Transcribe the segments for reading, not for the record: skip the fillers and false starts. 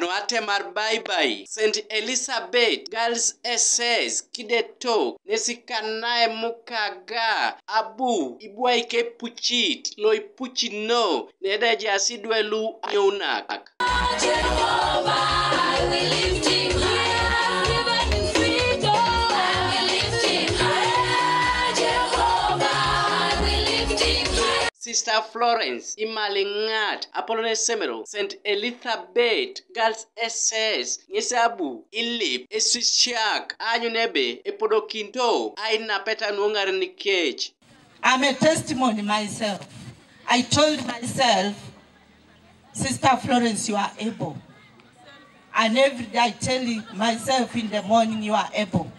Noate mar bye St. Elizabeth Girls SS Kideto Nesikanae Mukaga Abu Ibwaike Puchit Loi Puchino Nedeja Asidwelu Ayunak. Sister Florence Imalingat Apolline Semero St. Elizabeth Girls SS Nyesabu Ilip Eswishak Anyunebe Epodokinto Aina Peta Nungar Nikech. I'm a testimony myself. I told myself, Sister Florence, you are able. And every day I tell myself in the morning, you are able.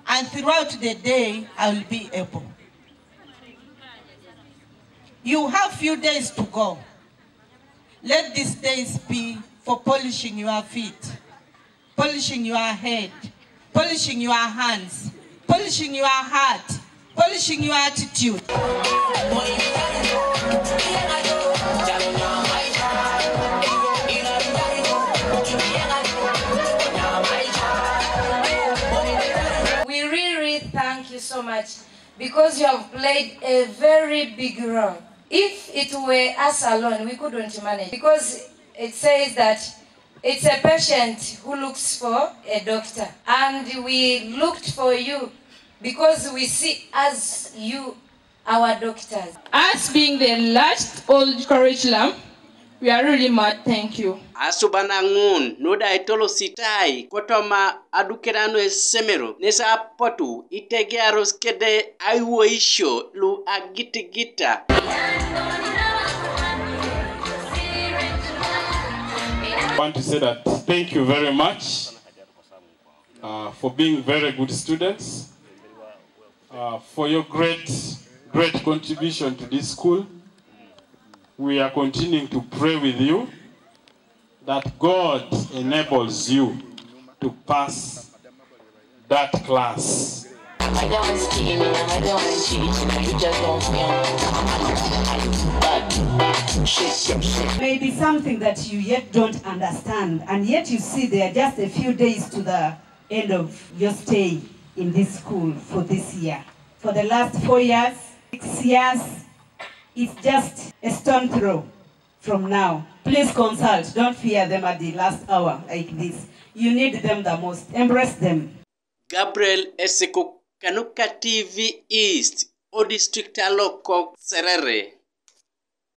And throughout the day, I will be able. You have few days to go. Let these days be for polishing your feet, polishing your head, polishing your hands, polishing your heart, polishing your attitude. We really thank you so much because you have played a very big role. If it were us alone, we couldn't manage because it says that it's a patient who looks for a doctor. And we looked for you because we see as you, our doctors. Us being the last old curriculum, we are really mad, thank you. Asubanangun noda itolo sitai kotoma adukerano esemero nesa potu itegearos kede aiwoisho lu agitigita. I want to say that thank you very much for being very good students, for your great contribution to this school. We are continuing to pray with you that God enables you to pass that class. Maybe something that you yet don't understand, and yet you see there are just a few days to the end of your stay in this school for this year. For the last 4 years, 6 years, it's just a stone throw from now. Please consult. Don't fear them at the last hour like this. You need them the most. Embrace them. Gabriel Eseko Kanuka TV East, O District Aloko Serere.